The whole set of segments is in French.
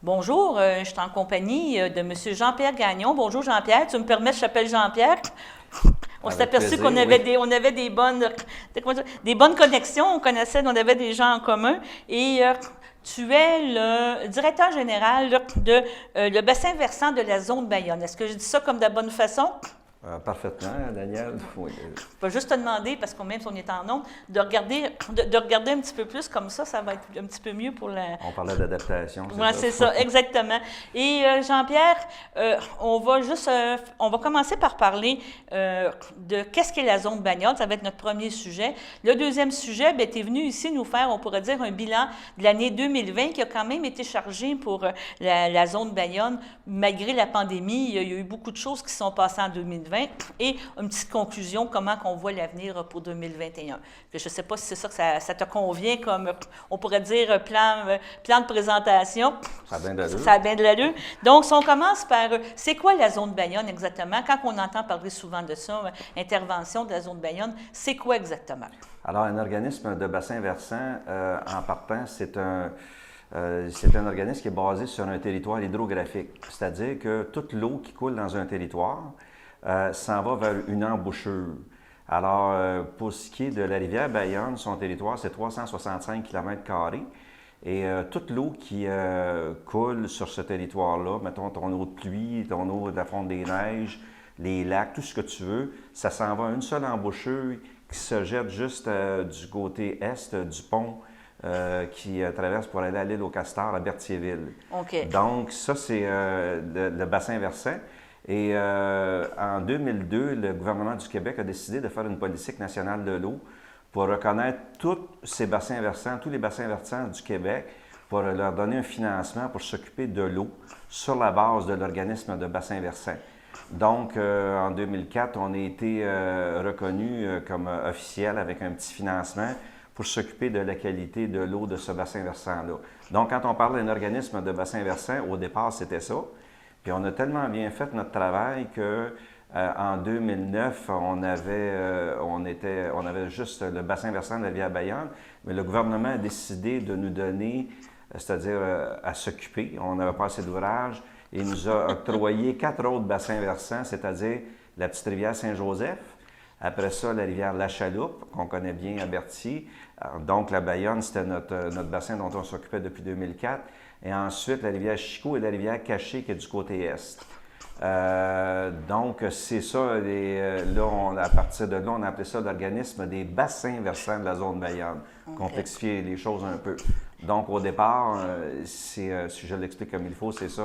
Bonjour, je suis en compagnie de M. Jean-Pierre Gagnon. Bonjour Jean-Pierre, tu me permets, je t'appelle Jean-Pierre. On s'est Avec aperçu plaisir, qu'on avait oui. des bonnes connexions, on avait des gens en commun. Et tu es le directeur général de le bassin versant de la zone Bayonne. Est-ce que je dis ça comme de la bonne façon? Parfaitement, Daniel. Oui. Je vais juste te demander, parce que même si on est en ondes, de regarder un petit peu plus comme ça va être un petit peu mieux pour la, On parlait d'adaptation, c'est oui, ça? c'est ça, exactement. Et Jean-Pierre, on va commencer par parler de qu'est-ce qu'est la zone bagnole. Ça va être notre premier sujet. Le deuxième sujet, ben, tu es venu ici nous faire, on pourrait dire, un bilan de l'année 2020 qui a quand même été chargé pour la zone Bayonne. Malgré la pandémie, il y a eu beaucoup de choses qui sont passées en 2020 et une petite conclusion, comment qu'on voit l'avenir pour 2021. Je ne sais pas si c'est ça que ça te convient comme, on pourrait dire, plan de présentation. Ça a bien de l'allure. Ça a bien de l'allure. Donc, si on commence par, c'est quoi la zone Bayonne exactement? Quand on entend parler souvent de ça, intervention de la zone Bayonne, c'est quoi exactement? Alors, un organisme de bassin versant, en partant, c'est un organisme qui est basé sur un territoire hydrographique. C'est-à-dire que toute l'eau qui coule dans un territoire s'en va vers une embouchure. Alors, pour ce qui est de la rivière Bayonne, son territoire, c'est 365 km². Et toute l'eau qui coule sur ce territoire-là, mettons ton eau de pluie, ton eau de la fonte des neiges, les lacs, tout ce que tu veux, ça s'en va à une seule embouchure qui se jette juste du côté est du pont qui traverse pour aller à l'île aux Castors à Berthierville. OK. Donc, ça, c'est le bassin versant. Et en 2002, le gouvernement du Québec a décidé de faire une politique nationale de l'eau pour reconnaître tous ces bassins versants, tous les bassins versants du Québec, pour leur donner un financement pour s'occuper de l'eau sur la base de l'organisme de bassin versant. Donc, en 2004, on a été reconnu comme officiel avec un petit financement pour s'occuper de la qualité de l'eau de ce bassin versant-là. Donc, quand on parle d'un organisme de bassin versant, au départ, c'était ça. Puis on a tellement bien fait notre travail que en 2009, on avait juste le bassin versant de la rivière Bayonne, mais le gouvernement a décidé de nous donner, c'est-à-dire à s'occuper, on n'avait pas assez d'ouvrage, et il nous a octroyé 4 autres bassins versants, c'est-à-dire la petite rivière Saint-Joseph, après ça, la rivière La Chaloupe, qu'on connaît bien à Berthier. Donc, la Bayonne, c'était notre bassin dont on s'occupait depuis 2004. Et ensuite, la rivière Chicot et la rivière Cachée, qui est du côté est. Donc, c'est ça. À partir de là, on a appelé ça l'organisme des bassins versants de la zone Bayonne. Okay. Complexifier les choses un peu. Donc, au départ, si je l'explique comme il faut, c'est ça,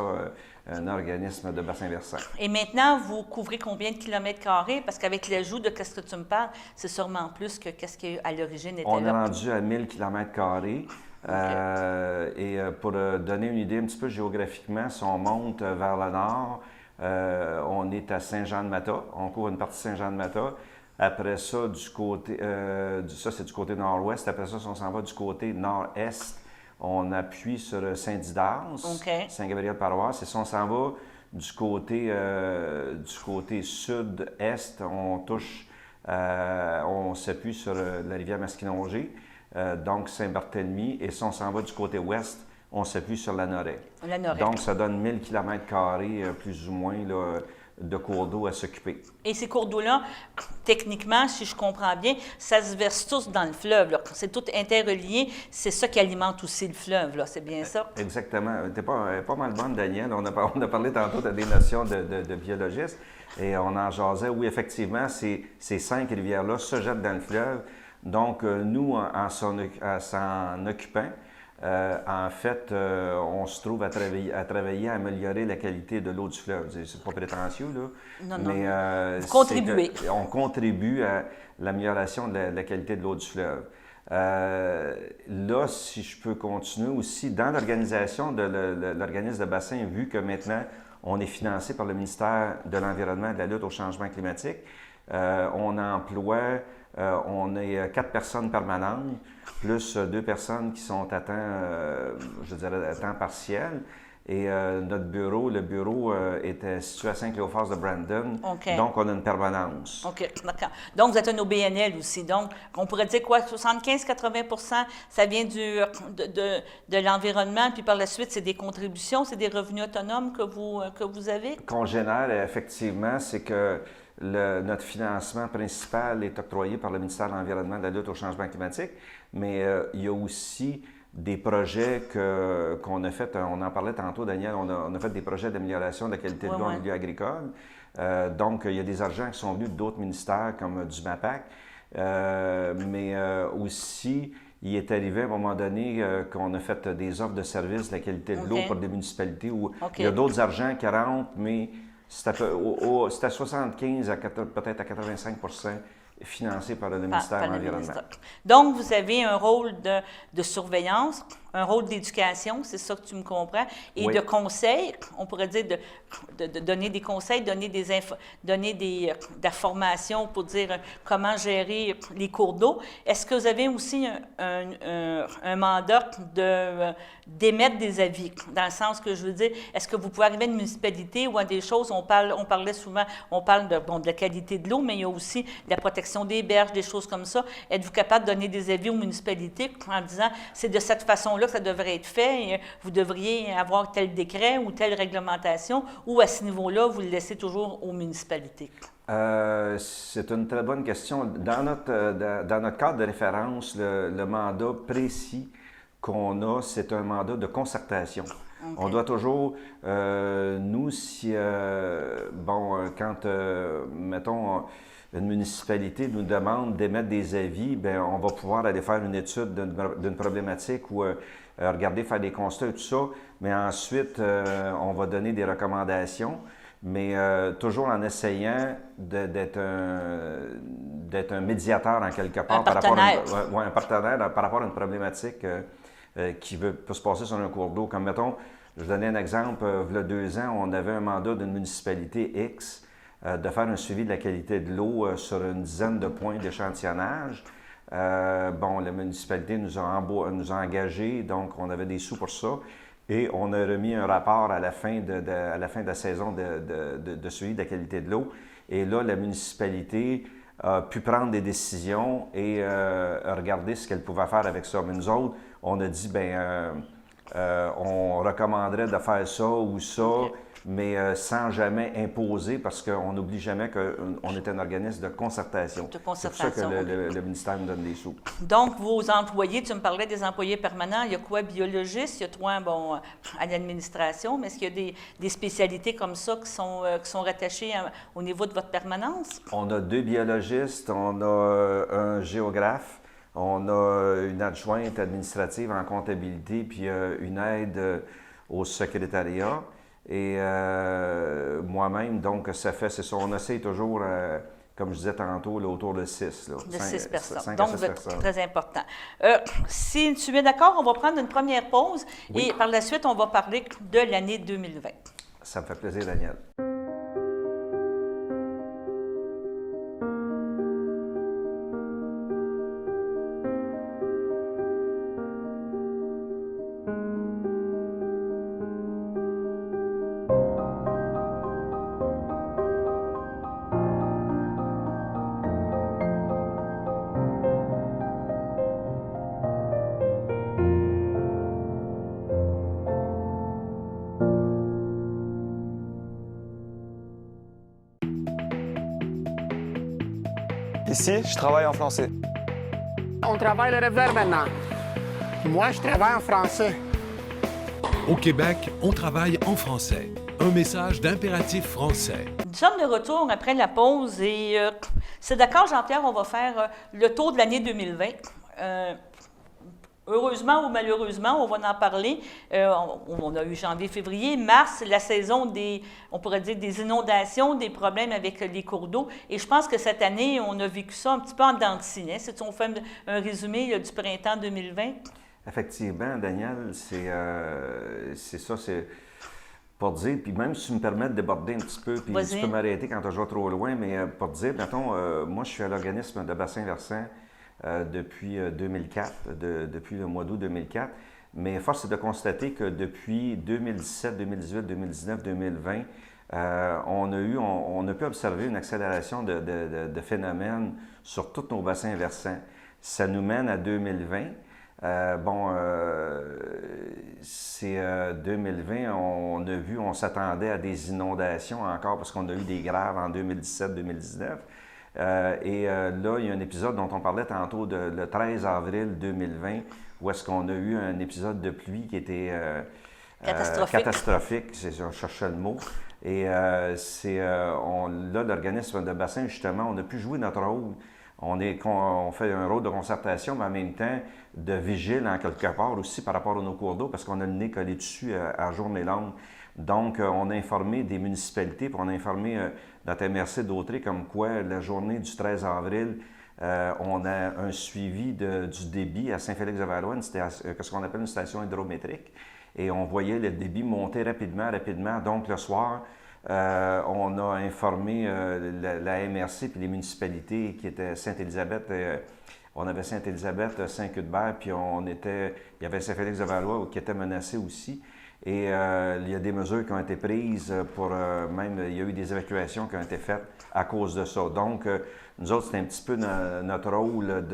un organisme de bassin versant. Et maintenant, vous couvrez combien de kilomètres carrés? Parce qu'avec l'ajout de ce que tu me parles, c'est sûrement plus que ce qui à l'origine était on là. On est rendu à 1000 km². Okay. Et pour donner une idée un petit peu géographiquement, si on monte vers le nord, on est à Saint-Jean-de-Mata. On couvre une partie de Saint-Jean-de-Mata. Après ça, du côté, ça c'est du côté nord-ouest. Après ça, si on s'en va du côté nord-est, on appuie sur Saint-Didas, okay. Saint-Gabriel-Paroisse. Et si on s'en va du côté sud-est, on s'appuie sur la rivière Masquinongé. Donc Saint-Barthélemy, et si on s'en va du côté ouest, on s'appuie sur la Noret. La Noret. Donc, ça donne 1000 km² plus ou moins là, de cours d'eau à s'occuper. Et ces cours d'eau-là, techniquement, si je comprends bien, ça se verse tous dans le fleuve. C'est tout interrelié. C'est ça qui alimente aussi le fleuve, c'est bien ça? Exactement. T'es pas mal bonne, Daniel. On a parlé tantôt de des notions de biologiste et on en jasait. Oui, effectivement, ces 5 rivières-là se jettent dans le fleuve. Donc, nous, en s'en occupant, en fait, on se trouve à travailler à améliorer la qualité de l'eau du fleuve. C'est pas prétentieux, là. Non, mais vous contribuez. On contribue à l'amélioration de la qualité de l'eau du fleuve. Là, si je peux continuer aussi, dans l'organisation de l'organisme de bassin, vu que maintenant, on est financé par le ministère de l'Environnement et de la lutte au changement climatique, on emploie... on est 4 personnes permanentes, plus 2 personnes qui sont à temps, je dirais, à temps partiel. Et notre bureau, le bureau était situé à Saint-Cléophas-de-Brandon. OK. Donc, on a une permanence. OK, d'accord. Donc, vous êtes un OBNL aussi. Donc, on pourrait dire quoi? 75-80 ça vient de l'environnement, puis par la suite, c'est des contributions, c'est des revenus autonomes que vous avez? Qu'on génère, effectivement, c'est que notre financement principal est octroyé par le ministère de l'Environnement et de la lutte au changement climatique, mais il y a aussi des projets qu'on a fait, on en parlait tantôt, Daniel, on a fait des projets d'amélioration de la qualité de l'eau en milieu agricole. Donc, il y a des argents qui sont venus d'autres ministères comme du MAPAC, mais aussi, il est arrivé à un moment donné qu'on a fait des offres de services de la qualité de l'eau pour des municipalités où il y a d'autres argents qui rentrent, mais c'est à 75 à peut-être à 85 financé par le ministère de l'Environnement. Donc, vous avez un rôle de surveillance, un rôle d'éducation, c'est ça que tu me comprends, et de conseil, on pourrait dire de donner des conseils, donner de la formation pour dire comment gérer les cours d'eau. Est-ce que vous avez aussi un mandat d'émettre des avis, dans le sens que je veux dire, est-ce que vous pouvez arriver à une municipalité ou à des choses, on parlait souvent, on parle de la qualité de l'eau, mais il y a aussi de la protection des berges, des choses comme ça. Êtes-vous capable de donner des avis aux municipalités en disant, c'est de cette façon-là que ça devrait être fait, et vous devriez avoir tel décret ou telle réglementation, ou à ce niveau-là, vous le laissez toujours aux municipalités? C'est une très bonne question. Dans notre cadre de référence, le mandat précis qu'on a, c'est un mandat de concertation. Okay. On doit toujours, nous, si, quand, mettons, une municipalité nous demande d'émettre des avis, bien, on va pouvoir aller faire une étude d'une problématique ou regarder, faire des constats et tout ça, mais ensuite, on va donner des recommandations, mais toujours en essayant d'être un médiateur en quelque part. Un partenaire. Un partenaire par rapport à une problématique qui peut se passer sur un cours d'eau. Comme, mettons, je vais donner un exemple, il y a 2 ans, on avait un mandat d'une municipalité X de faire un suivi de la qualité de l'eau sur une dizaine de points d'échantillonnage. La municipalité nous a engagés, donc on avait des sous pour ça. Et on a remis un rapport à la fin de la saison de suivi de la qualité de l'eau. Et là, la municipalité a pu prendre des décisions et regarder ce qu'elle pouvait faire avec ça. Mais nous autres, on a dit, on recommanderait de faire ça ou ça, mais sans jamais imposer, parce qu'on n'oublie jamais qu'on est un organisme de concertation. De concertation. C'est pour ça que le ministère nous donne des sous. Donc, vos employés, tu me parlais des employés permanents, il y a quoi? Biologistes, il y a toi, à l'administration, mais est-ce qu'il y a des spécialités comme ça qui sont rattachées au niveau de votre permanence? On a 2 biologistes, on a un géographe, on a une adjointe administrative en comptabilité, puis une aide au secrétariat. Et moi-même, donc, c'est ça. On essaie toujours, comme je disais tantôt, là, autour de 6. Là, de 6 personnes. 5 donc, vous êtes très important. Si tu es d'accord, on va prendre une première pause et par la suite, on va parler de l'année 2020. Ça me fait plaisir, Daniel. Ici, je travaille en français. On travaille le revers maintenant. Moi, je travaille en français. Au Québec, on travaille en français. Un message d'impératif français. Nous sommes de retour après la pause et c'est d'accord, Jean-Pierre, on va faire le tour de l'année 2020. Heureusement ou malheureusement, on va en parler. On a eu janvier, février, mars, la saison on pourrait dire des inondations, des problèmes avec les cours d'eau. Et je pense que cette année, on a vécu ça un petit peu en dents de scie. Si on fait un résumé du printemps 2020. Effectivement, Daniel, c'est ça, c'est pour dire, puis même si tu me permets de déborder un petit peu, puis tu peux m'arrêter quand je vais trop loin, mais pour dire, mettons, moi, je suis à l'organisme de bassin versant depuis 2004, depuis le mois d'août 2004. Mais force est de constater que depuis 2017, 2018, 2019, 2020, on a pu observer une accélération de phénomènes sur tous nos bassins versants. Ça nous mène à 2020. C'est 2020, on s'attendait à des inondations encore parce qu'on a eu des graves en 2017-2019. Là, il y a un épisode dont on parlait tantôt le 13 avril 2020, où est-ce qu'on a eu un épisode de pluie qui était catastrophique, on cherchait le mot. Et là, l'organisme de bassin, justement, on a pu jouer notre rôle. On fait un rôle de concertation, mais en même temps de vigile en quelque part aussi par rapport à nos cours d'eau, parce qu'on a le nez collé dessus à journée longue. Donc, on a informé des municipalités, puis on a informé notre MRC d'Autrey comme quoi la journée du 13 avril, on a un suivi du débit à Saint-Félix-de-Valois, c'était ce qu'on appelle une station hydrométrique, et on voyait le débit monter rapidement. Donc, le soir, on a informé la MRC puis les municipalités qui étaient Sainte-Élisabeth. On avait Sainte-Élisabeth, Saint-Cuthbert, puis il y avait Saint-Félix-de-Valois qui était menacé aussi. Et il y a des mesures qui ont été prises il y a eu des évacuations qui ont été faites à cause de ça. Donc, nous autres, c'est un petit peu notre rôle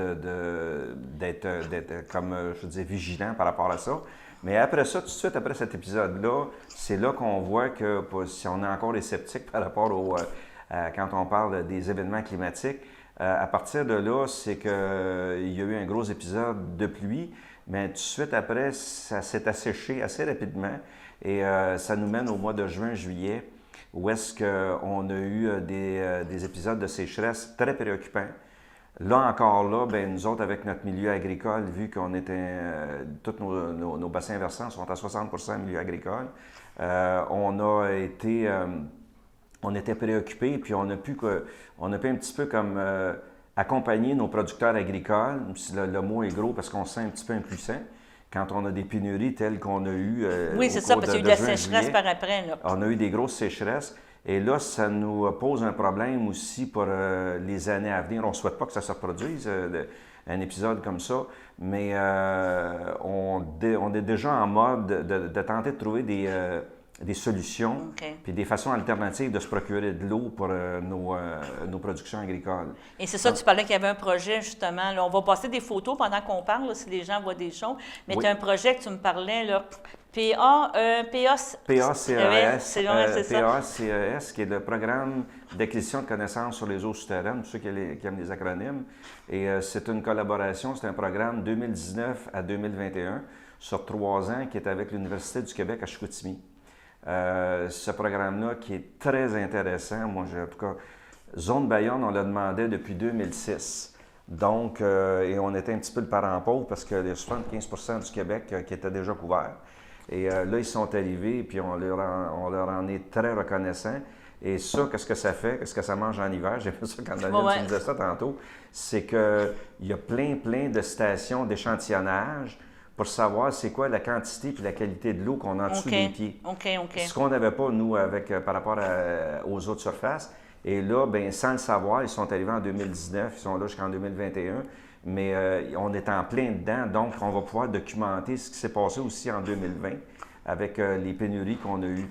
d'être comme, je dis, vigilant par rapport à ça. Mais après ça, tout de suite après cet épisode-là, c'est là qu'on voit que si on est encore les sceptiques par rapport quand on parle des événements climatiques, à partir de là, c'est qu'il y a eu un gros épisode de pluie, mais tout de suite après, ça s'est asséché assez rapidement et ça nous mène au mois de juin-juillet, où est-ce qu'on a eu des épisodes de sécheresse très préoccupants. Là encore, nous autres, avec notre milieu agricole, vu qu'on était, tous nos bassins versants sont à 60% milieu agricole, on était préoccupés, puis on a pu un petit peu comme accompagner nos producteurs agricoles. Le mot est gros parce qu'on se sent un petit peu impuissant quand on a des pénuries telles qu'on a eu. Oui, c'est ça, parce qu'il y a eu de la sécheresse par après. Là. On a eu des grosses sécheresses. Et là, ça nous pose un problème aussi pour les années à venir. On ne souhaite pas que ça se reproduise, un épisode comme ça, mais on est déjà en mode de tenter de trouver des solutions, puis des façons alternatives de se procurer de l'eau pour nos productions agricoles. Et c'est ça, tu parlais qu'il y avait un projet, justement. Là, on va passer des photos pendant qu'on parle, là, si les gens voient des choses. Mais oui. Tu as un projet que tu me parlais, là, PACES, qui est le programme d'acquisition de connaissances sur les eaux souterraines, pour ceux qui aiment les acronymes. Et c'est une collaboration, c'est un programme 2019 à 2021 sur 3 ans qui est avec l'Université du Québec à Chicoutimi. Ce programme-là qui est très intéressant. Moi, en tout cas, Zone Bayonne, on l'a demandé depuis 2006. Donc, et on était un petit peu le parent pauvre parce que les 75% du Québec qui était déjà couvert. Et là, ils sont arrivés, puis on leur en est très reconnaissant. Et ça, qu'est-ce que ça fait? Qu'est-ce que ça mange en hiver? J'ai vu ça quand Daniel tu me disais ça tantôt. C'est qu'il y a plein de stations d'échantillonnage pour savoir c'est quoi la quantité et la qualité de l'eau qu'on a en dessous des pieds. Ce qu'on n'avait pas, nous, par rapport aux autres surfaces. Et là, bien, sans le savoir, ils sont arrivés en 2019, ils sont là jusqu'en 2021. Mais on est en plein dedans, donc on va pouvoir documenter ce qui s'est passé aussi en 2020 avec les pénuries qu'on a eues.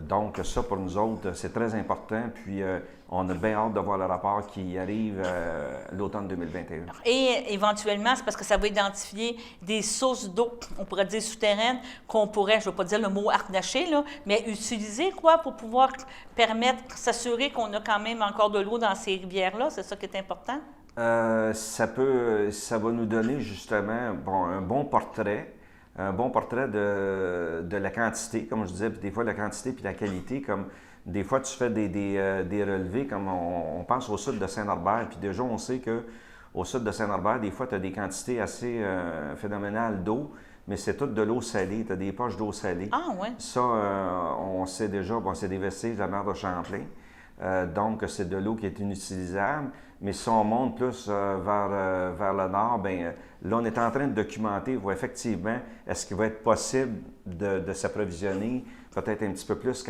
Donc ça, pour nous autres, c'est très important. Puis on a bien hâte de voir le rapport qui arrive l'automne 2021. Et éventuellement, c'est parce que ça va identifier des sources d'eau, on pourrait dire souterraines, qu'on pourrait, je ne veux pas dire le mot harnacher, là, mais utiliser pour pouvoir s'assurer qu'on a quand même encore de l'eau dans ces rivières-là. C'est ça qui est important? Ça va nous donner justement un bon portrait de la quantité, comme je disais, puis des fois la quantité puis la qualité, comme des fois tu fais des relevés, comme on pense au sud de Saint-Norbert, puis déjà on sait qu'au sud de Saint-Norbert, des fois tu as des quantités assez phénoménales d'eau, mais c'est toute de l'eau salée, tu as des poches d'eau salée. Ah oui? Ça, on sait déjà, c'est des vestiges de la mer de Champlain. Donc, c'est de l'eau qui est inutilisable. Mais si on monte plus vers le nord, bien, là, on est en train de documenter, voir effectivement, est-ce qu'il va être possible de s'approvisionner peut-être un petit peu plus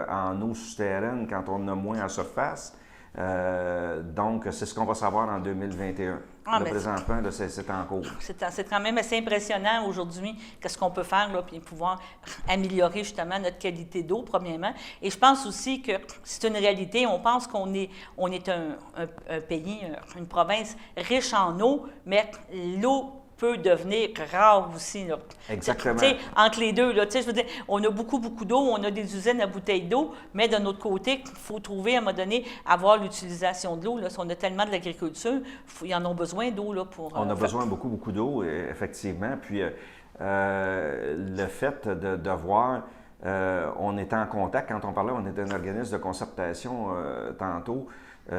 en eau souterraine quand on en a moins en surface. Donc, c'est ce qu'on va savoir en 2021. Ah, Là, mais présentement, là, c'est en cours. C'est quand même assez impressionnant aujourd'hui, qu'est-ce qu'on peut faire, là, puis pouvoir améliorer justement notre qualité d'eau, premièrement. Et je pense aussi que c'est une réalité. On pense qu'on est un pays, une province riche en eau, mais l'eau peut devenir rare aussi. Là. Exactement. Tu sais, entre les deux, là, tu sais, je veux dire, on a beaucoup d'eau, on a des usines à bouteilles d'eau, mais d'un autre côté, il faut trouver, à un moment donné, avoir l'utilisation de l'eau. Là. Si on a tellement de l'agriculture, ils en ont besoin d'eau là, pour... On a besoin beaucoup d'eau, effectivement. Puis, le fait de voir, on était en contact, quand on parlait, on était un organisme de concertation tantôt.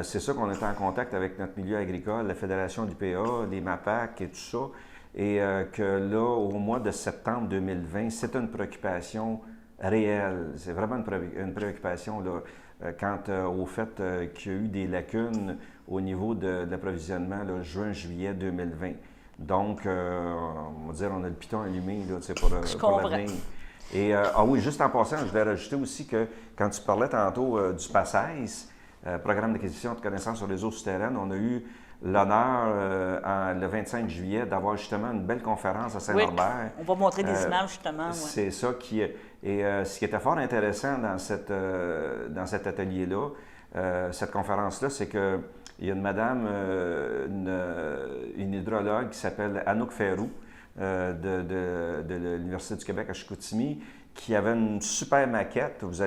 C'est sûr qu'on était en contact avec notre milieu agricole, la Fédération du PA, les MAPAC et tout ça. Et que là, au mois de septembre 2020, c'est une préoccupation réelle. C'est vraiment une préoccupation là, quant au fait qu'il y a eu des lacunes au niveau de l'approvisionnement juin-juillet 2020. Donc, on va dire, on a le piton allumé là, pour l'avenir. Et, oui, juste en passant, je vais rajouter aussi que quand tu parlais tantôt du PACES, Programme d'acquisition de connaissances sur les eaux souterraines, on a eu l'honneur, le 25 juillet, d'avoir justement une belle conférence à Saint-Norbert. On va montrer des images, justement. Ouais. C'est ça qui est... Et ce qui était fort intéressant dans cet atelier-là, cette conférence-là, c'est qu'il y a une madame, une hydrologue qui s'appelle Anouk Ferrou, de l'Université du Québec à Chicoutimi, qui avait une super maquette, vous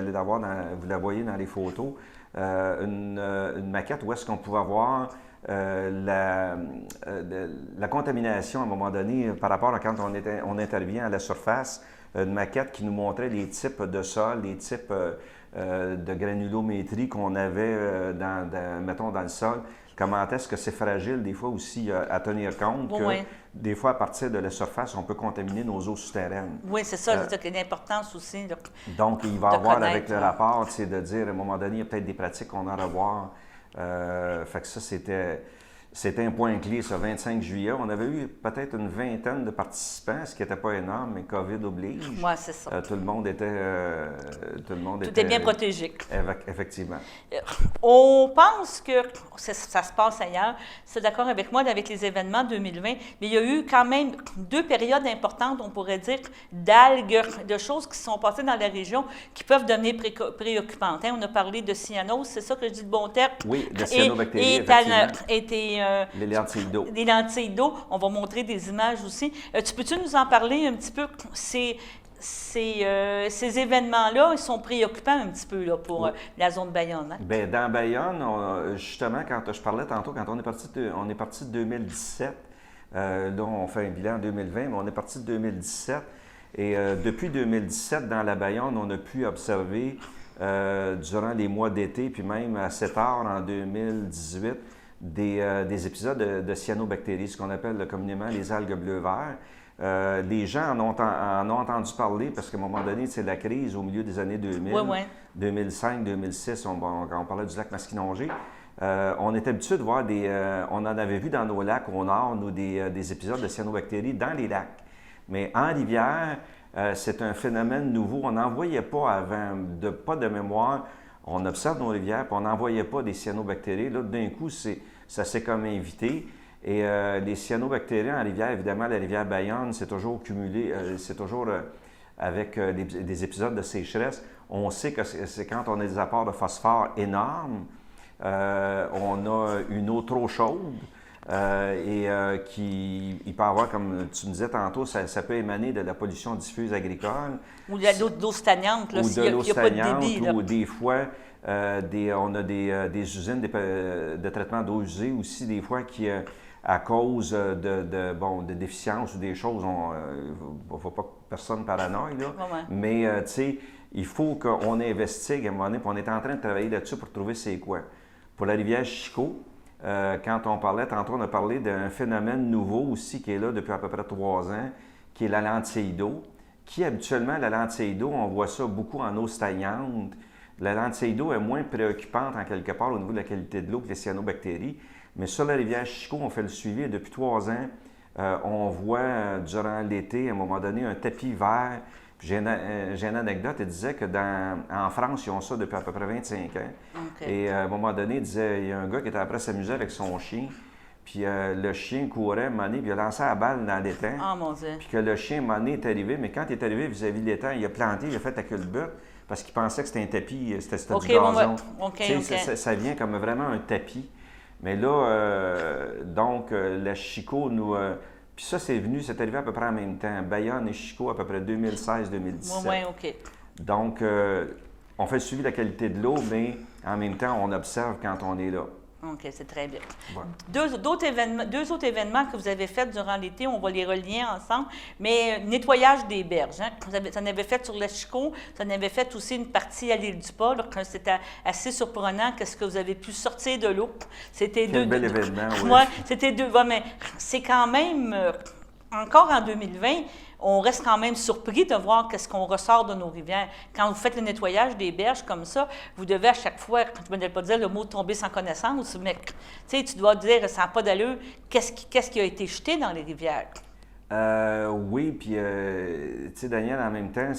la voyez dans les photos, une maquette où est-ce qu'on pouvait voir la contamination à un moment donné par rapport à quand on intervient à la surface, une maquette qui nous montrait les types de sols, les types de granulométrie qu'on avait mettons, dans le sol. Comment est-ce que c'est fragile des fois aussi à tenir compte que des fois à partir de la surface, on peut contaminer nos eaux souterraines. Oui, c'est ça, c'est l'importance aussi. Donc, il va y avoir avec le rapport, c'est de dire à un moment donné, il y a peut-être des pratiques qu'on a à revoir. Fait que ça, c'était un point clé, ce 25 juillet. On avait eu peut-être une vingtaine de participants, ce qui n'était pas énorme, mais COVID oblige. Oui, c'est ça. Tout le monde était... Tout est bien protégé. Effectivement. On pense que ça se passe ailleurs. C'est d'accord avec moi avec les événements 2020, mais il y a eu quand même 2 périodes importantes, on pourrait dire, d'algues, de choses qui se sont passées dans la région qui peuvent devenir préoccupantes. Hein? On a parlé de cyanose, c'est ça que je dis de bon terme? Oui, de cyanobactéries, effectivement. Les lentilles d'eau. Les lentilles d'eau. On va montrer des images aussi. Tu peux-tu nous en parler un petit peu? Ces événements-là, ils sont préoccupants un petit peu là, pour la zone Bayonne. Hein? Bien, dans Bayonne, justement, quand je parlais tantôt, quand on est parti de 2017, là, on fait un bilan en 2020, mais on est parti de 2017. Et depuis 2017, dans la Bayonne, on a pu observer, durant les mois d'été, puis même assez tard, en 2018, des épisodes de cyanobactéries, ce qu'on appelle communément les algues bleu-vert. Les gens en ont entendu parler parce qu'à un moment donné, c'est la crise au milieu des années 2000, 2005, 2006, quand on parlait du lac Masquinongé. On était habitué de voir on en avait vu dans nos lacs au nord, nous, des épisodes de cyanobactéries dans les lacs. Mais en rivière, c'est un phénomène nouveau. On n'en voyait pas avant, pas de mémoire. On observe nos rivières, puis on n'en voyait pas des cyanobactéries. Là, d'un coup, ça s'est comme invité. Et les cyanobactéries en rivière, évidemment, la rivière Bayonne, c'est toujours cumulé, c'est toujours avec des épisodes de sécheresse. On sait que c'est quand on a des apports de phosphore énormes, on a une eau trop chaude et il peut avoir, comme tu me disais tantôt, ça peut émaner de la pollution diffuse agricole. Ou de l'eau stagnante, là, s'il n'y a pas de débit. Là. Ou des fois, on a des usines de traitement d'eau usée aussi, des fois, qui, à cause de déficiences ou des choses, il ne faut pas que personne paranoïe, là. Mais, tu sais, il faut qu'on investigue à un moment donné, puis on est en train de travailler là-dessus pour trouver c'est quoi. Pour la rivière Chico, quand on parlait, tantôt on a parlé d'un phénomène nouveau aussi qui est là depuis à peu près 3 ans, qui est la lentille d'eau, qui habituellement, la lentille d'eau, on voit ça beaucoup en eau stagnante. La lentille d'eau est moins préoccupante en quelque part au niveau de la qualité de l'eau que les cyanobactéries. Mais sur la rivière Chico, on fait le suivi et depuis 3 ans, on voit durant l'été, à un moment donné, un tapis vert Puis j'ai une anecdote, il disait que en France, ils ont ça depuis à peu près 25 ans. Et à un moment donné, il disait, il y a un gars qui était après s'amuser avec son chien, puis le chien courait, à un moment donné, puis il a lancé la balle dans l'étang. Ah, mon Dieu. Puis que le chien, à un moment donné, est arrivé, mais quand il est arrivé vis-à-vis de l'étang, il a planté, il a fait la culbute, parce qu'il pensait que c'était un tapis, c'était du gazon. Ça vient comme vraiment un tapis. Mais là, donc, la Chico nous... puis ça, c'est arrivé à peu près en même temps. Bayonne et Chico, à peu près 2016-2017. Oui, OK. Donc, on fait le suivi de la qualité de l'eau, mais en même temps, on observe quand on est là. OK, c'est très bien. Ouais. Deux autres événements que vous avez faits durant l'été, on va les relier ensemble, mais nettoyage des berges. Hein? Ça en avait fait sur le Chico, ça en avait fait aussi une partie à l'île du Pas. C'était assez surprenant qu'est-ce que vous avez pu sortir de l'eau. C'était Quel bel événement, oui. Ouais, c'était deux. Ouais, mais c'est quand même, encore en 2020, on reste quand même surpris de voir qu'est-ce qu'on ressort de nos rivières. Quand vous faites le nettoyage des berges comme ça, vous devez à chaque fois, je ne vais pas dire le mot tomber sans connaissance, mais tu dois dire, ça n'a pas d'allure, qu'est-ce qui a été jeté dans les rivières? Oui, puis, tu sais, Daniel, en même temps,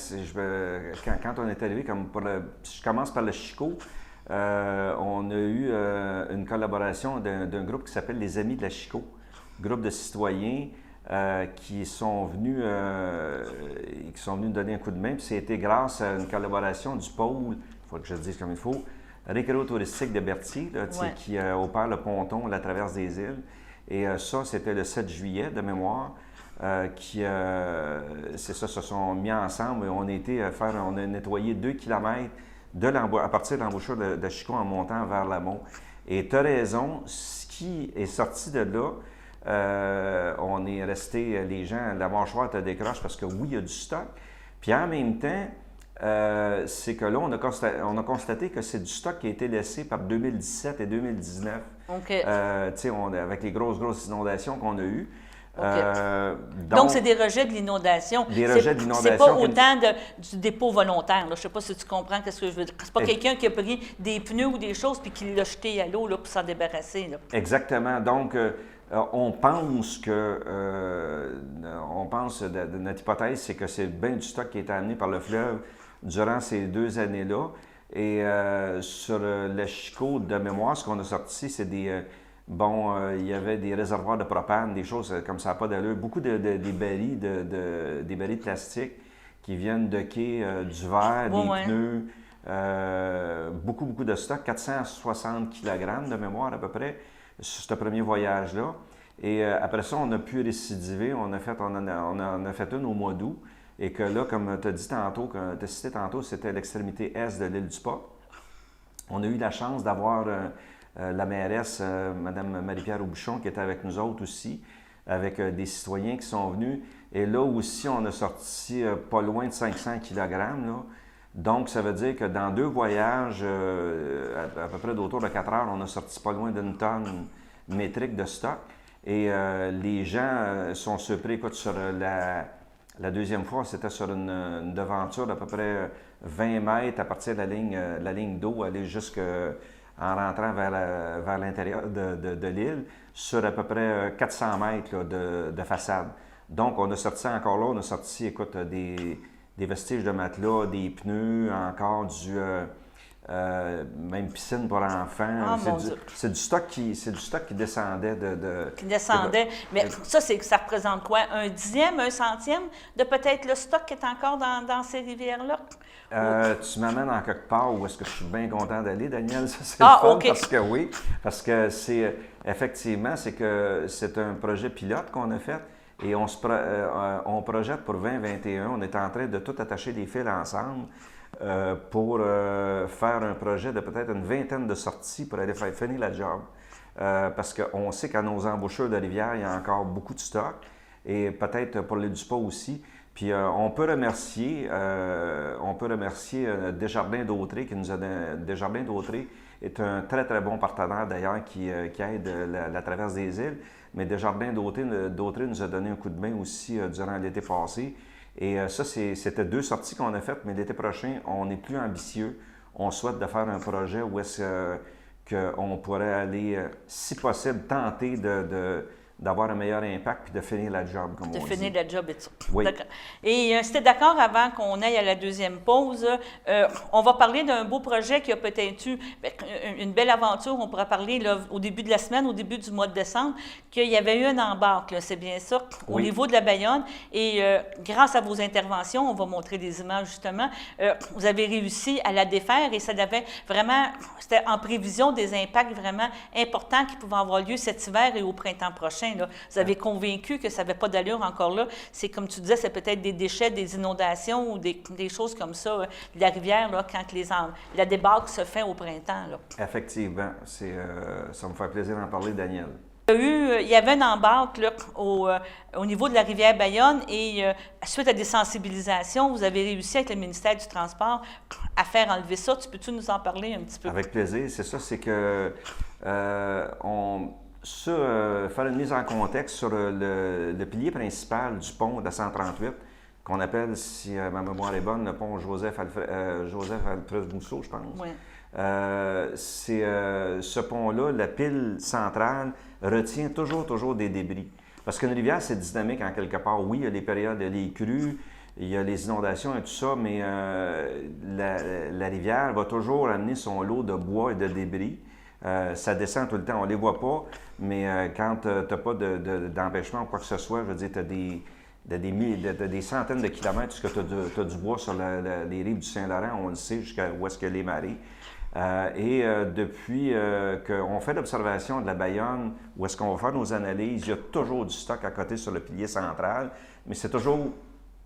quand on est arrivé, je commence par le Chico, on a eu une collaboration d'un groupe qui s'appelle les Amis de la Chico, groupe de citoyens qui sont venus donner un coup de main. Puis c'était grâce à une collaboration du pôle, il faut que je le dise comme il faut, récréo-touristique de Berthier, là, qui opère le ponton, la traverse des îles. Et ça, c'était le 7 juillet de mémoire. C'est ça, se sont mis ensemble et on a nettoyé 2 km à partir de l'embouchure de Chico en montant vers l'amont. Et tu as raison, ce qui est sorti de là, on est resté, les gens, la mâchoire te décroche parce que oui, il y a du stock. Puis en même temps, c'est que là, on a constaté que c'est du stock qui a été laissé par 2017 et 2019. Okay. Avec les grosses inondations qu'on a eues. Okay. Donc, c'est des rejets de l'inondation. Des rejets de l'inondation. C'est pas autant du dépôt volontaire. Là. Je ne sais pas si tu comprends ce que je veux dire. C'est pas quelqu'un qui a pris des pneus ou des choses puis qui l'a jeté à l'eau pour s'en débarrasser. Là. Exactement. Donc, on pense notre hypothèse, c'est que c'est bien du stock qui a été amené par le fleuve durant ces 2 années-là. Et sur le Chico, de mémoire, ce qu'on a sorti, c'est il y avait des réservoirs de propane, des choses comme ça, pas d'allure. Beaucoup des barils de plastique qui viennent de quai, du verre, des pneus, beaucoup de stock, 460 kg de mémoire à peu près, sur ce premier voyage-là. Et après ça, on a pu récidiver, on en a fait une au mois d'août, et que là, comme tu as dit tantôt, que tu as cité tantôt, c'était l'extrémité est de l'île du Pas. On a eu la chance d'avoir la mairesse, Mme Marie-Pierre Aubuchon, qui était avec nous autres aussi, avec des citoyens qui sont venus. Et là aussi, on a sorti pas loin de 500 kg. Là. Donc, ça veut dire que dans 2 voyages, à peu près d'autour de 4 heures, on a sorti pas loin d'1 tonne métrique de stock. Et les gens sont surpris. Écoute, sur la deuxième fois, c'était sur une devanture d'à peu près 20 mètres à partir de la ligne d'eau, aller en rentrant vers l'intérieur de l'île, sur à peu près 400 mètres là, de façade. Donc, on a sorti écoute, des vestiges de matelas, des pneus, encore même piscine pour enfants. C'est du stock qui descendait Qui descendait. Mais ça représente quoi? 1/10, 1/100 de peut-être le stock qui est encore dans ces rivières-là? Tu m'amènes en quelque part où est-ce que je suis bien content d'aller, Daniel? Ça, c'est le fun, okay. Parce que c'est effectivement, c'est un projet pilote qu'on a fait et on projette pour 2021. On est en train de tout attacher des fils ensemble pour faire un projet de peut-être une 20aine de sorties pour aller faire finir la job. Parce qu'on sait qu'à nos embouchures de rivière, il y a encore beaucoup de stock et peut-être pour l'île du Pas aussi. Puis on peut remercier Desjardins d'Autrey qui nous a donné. Desjardins d'Autrey est un très, très bon partenaire d'ailleurs qui aide la traverse des îles. Mais Desjardins d'Autrey nous a donné un coup de main aussi durant l'été passé. Et ça, c'était 2 sorties qu'on a faites, mais l'été prochain, on est plus ambitieux. On souhaite de faire un projet où est-ce qu'on pourrait aller, si possible, tenter d'avoir un meilleur impact puis de finir la job, comme De on finir dit. la job et tout ça. Oui. D'accord. Et c'était d'accord avant qu'on aille à la deuxième pause. On va parler d'un beau projet qui a peut-être eu une belle aventure. On pourra parler là, au début de la semaine, au début du mois de décembre, qu'il y avait eu un embarque, là, c'est bien ça, au Oui. niveau de la Bayonne. Et grâce à vos interventions, on va montrer des images justement, vous avez réussi à la défaire et ça avait vraiment, c'était en prévision des impacts vraiment importants qui pouvaient avoir lieu cet hiver et au printemps prochain. Là. Vous avez convaincu que ça n'avait pas d'allure encore là. C'est comme tu disais, c'est peut-être des déchets, des inondations ou des choses comme ça, de la rivière, là, quand la débâcle se fait au printemps. Là. Effectivement, ça me fait plaisir d'en parler, Daniel. Il y avait un embarque là, au niveau de la rivière Bayonne et suite à des sensibilisations, vous avez réussi avec le ministère du Transport à faire enlever ça. Peux-tu nous en parler un petit peu? Avec plaisir. C'est ça, c'est que faire une mise en contexte sur le pilier principal du pont de la 138, qu'on appelle, si ma mémoire est bonne, le pont Joseph-Alfred Mousseau, je pense. Oui. Ce pont-là, la pile centrale, retient toujours des débris. Parce qu'une rivière, c'est dynamique en quelque part. Oui, il y a les périodes, il y a les crues, il y a les inondations et tout ça, mais la rivière va toujours amener son lot de bois et de débris. Ça descend tout le temps, on ne les voit pas, mais quand tu n'as pas d'empêchement ou quoi que ce soit, je veux dire, tu as des centaines de kilomètres, parce que tu as du bois sur les rives du Saint-Laurent, on le sait, jusqu'à où est-ce que les marées. Depuis qu'on fait l'observation de la Bayonne, où est-ce qu'on va faire nos analyses, il y a toujours du stock à côté sur le pilier central, mais c'est toujours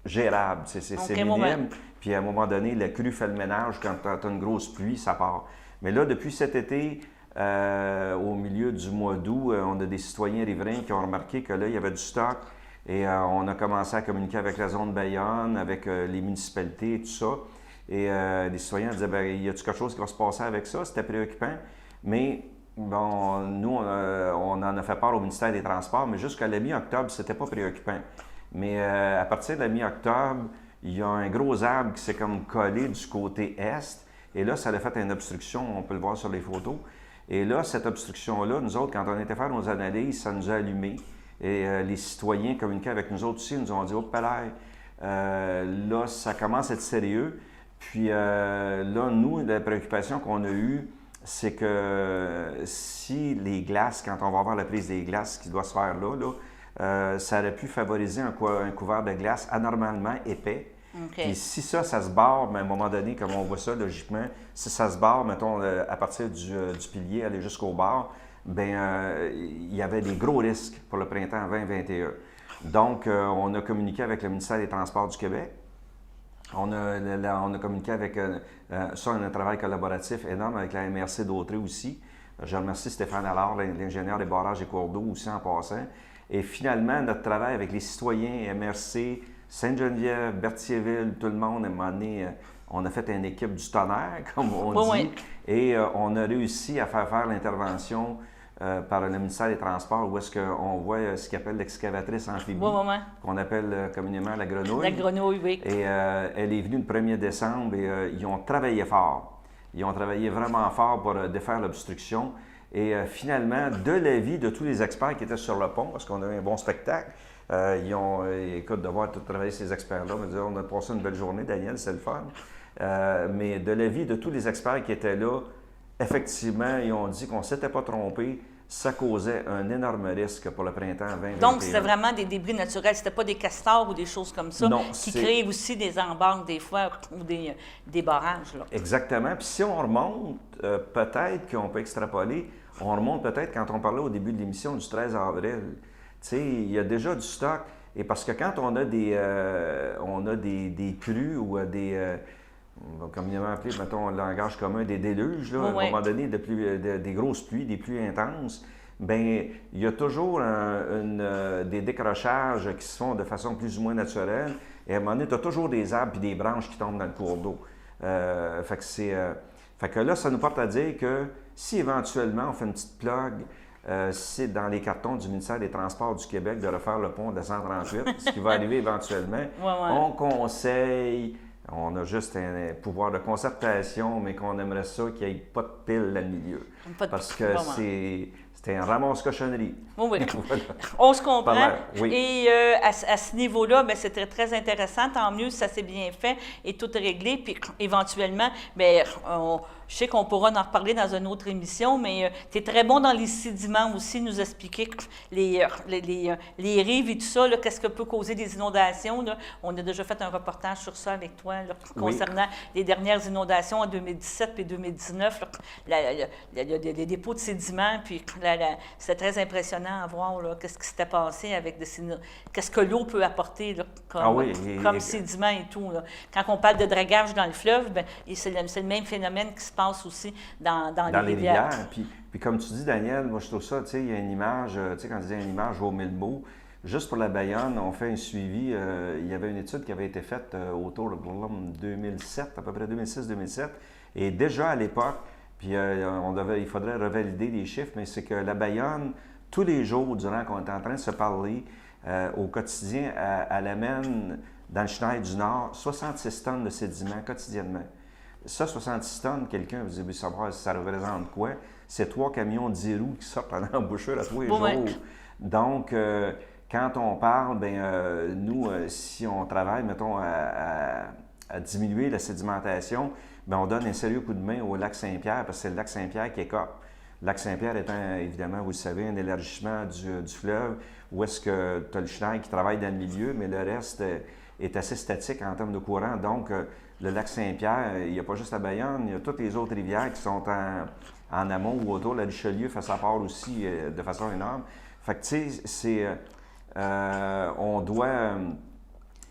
gérable, c'est minime. Puis à un moment donné, la crue fait le ménage, quand tu as une grosse pluie, ça part. Mais là, depuis cet été, au milieu du mois d'août, on a des citoyens riverains qui ont remarqué que là, il y avait du stock et on a commencé à communiquer avec la zone Bayonne, avec les municipalités et tout ça. Et les citoyens disaient, bien, y a-t-il quelque chose qui va se passer avec ça? C'était préoccupant. Mais bon, nous, on en a fait part au ministère des Transports, mais jusqu'à la mi-octobre, c'était pas préoccupant. Mais à partir de la mi-octobre, il y a un gros arbre qui s'est comme collé du côté est. Et là, ça a fait une obstruction, on peut le voir sur les photos. Et là, cette obstruction-là, nous autres, quand on était faire nos analyses, ça nous a allumés. Et les citoyens communiquaient avec nous autres aussi, ils nous ont dit « Oh, palais, là, ça commence à être sérieux. » Puis là, nous, la préoccupation qu'on a eue, c'est que si les glaces, quand on va avoir la prise des glaces qui doit se faire là, ça aurait pu favoriser un couvert de glace anormalement épais. Okay. Puis si ça se barre, mais à un moment donné, comme on voit ça logiquement, si ça se barre, mettons, à partir du pilier, aller jusqu'au bord, bien, il y avait des gros risques pour le printemps 2021. Donc, on a communiqué avec le ministère des Transports du Québec. On a communiqué avec ça, un travail collaboratif énorme avec la MRC d'Autrey aussi. Je remercie Stéphane Allard, l'ingénieur des barrages et cours d'eau aussi en passant. Et finalement, notre travail avec les citoyens, MRC, Sainte-Geneviève, Berthierville, tout le monde, à un moment donné, on a fait une équipe du tonnerre, comme on dit, oui. Et on a réussi à faire l'intervention par le ministère des Transports, où est-ce qu'on voit ce qu'on appelle l'excavatrice amphibie, qu'on appelle communément la grenouille. La grenouille, oui. Et elle est venue le 1er décembre et ils ont travaillé fort. Ils ont travaillé vraiment fort pour défaire l'obstruction. Et finalement, de l'avis de tous les experts qui étaient sur le pont, parce qu'on a eu un bon spectacle, ils ont, écoute, de voir tout travailler ces experts-là, on a passé une belle journée, Daniel, c'est le fun. Mais de l'avis de tous les experts qui étaient là, effectivement, ils ont dit qu'on ne s'était pas trompé. Ça causait un énorme risque pour le printemps 2021. Donc, c'était vraiment des débris naturels. C'était pas des castors ou des choses comme ça qui créent aussi des embarques des fois ou des barrages. Là. Exactement. Puis si on remonte, peut-être qu'on peut extrapoler, on remonte peut-être quand on parlait au début de l'émission du 13 avril. Tu sais, il y a déjà du stock. Et parce que quand on a des crues ou communément appelé, mettons, le langage commun, des déluges, là, à un moment donné, des grosses pluies, des pluies intenses, bien, il y a toujours des décrochages qui se font de façon plus ou moins naturelle. Et à un moment donné, tu as toujours des arbres et des branches qui tombent dans le cours d'eau. Fait que là, ça nous porte à dire que si éventuellement on fait une petite plug, c'est dans les cartons du ministère des Transports du Québec de refaire le pont de la 138, ce qui va arriver éventuellement, on conseille. On a juste un pouvoir de concertation, mais qu'on aimerait ça qu'il n'y ait pas de pile dans le milieu. Parce que c'est C'était un ramasse-cochonnerie. Oui, oui. Voilà. On se comprend. Oui. Et à ce niveau-là, bien, c'était très intéressant. Tant mieux si ça s'est bien fait et tout réglé. Puis éventuellement, bien, je sais qu'on pourra en reparler dans une autre émission, mais tu es très bon dans les sédiments aussi, nous expliquer les rives et tout ça, là, qu'est-ce que peut causer des inondations. Là. On a déjà fait un reportage sur ça avec toi là, concernant les dernières inondations en 2017 et 2019. Les dépôts de sédiments, puis c'était très impressionnant à voir qu'est-ce qui s'était passé avec qu'est-ce que l'eau peut apporter là, comme sédiments et tout. Là. Quand on parle de dragage dans le fleuve, bien, c'est le même phénomène qui se passe aussi dans les rivières. Puis comme tu dis, Daniel, moi je trouve ça, tu sais, il y a une image, tu sais, quand tu dis une image au mille mots, juste pour la Bayonne, on fait un suivi. Il y avait une étude qui avait été faite autour de 2007, à peu près 2006-2007. Et déjà à l'époque, puis il faudrait revalider les chiffres, mais c'est que la Bayonne, tous les jours, durant qu'on était en train de se parler, au quotidien, elle amène dans le Chenal du Nord 66 tonnes de sédiments quotidiennement. Ça, 66 tonnes, quelqu'un vous dit savoir si ça représente quoi. C'est 3 camions de 10 roues qui sortent en embouchure à tous les jours. Donc, quand on parle, nous, si on travaille, mettons, à diminuer la sédimentation, bien, on donne un sérieux coup de main au lac Saint-Pierre, parce que c'est le lac Saint-Pierre qui écope. Le lac Saint-Pierre étant, évidemment, vous le savez, un élargissement du fleuve, où est-ce que tu as le chenal qui travaille dans le milieu, mais le reste est assez statique en termes de courant. Donc, le lac Saint-Pierre, il n'y a pas juste la Bayonne, il y a toutes les autres rivières qui sont en amont ou autour. La Richelieu fait sa part aussi de façon énorme. Fait que, tu sais, on doit,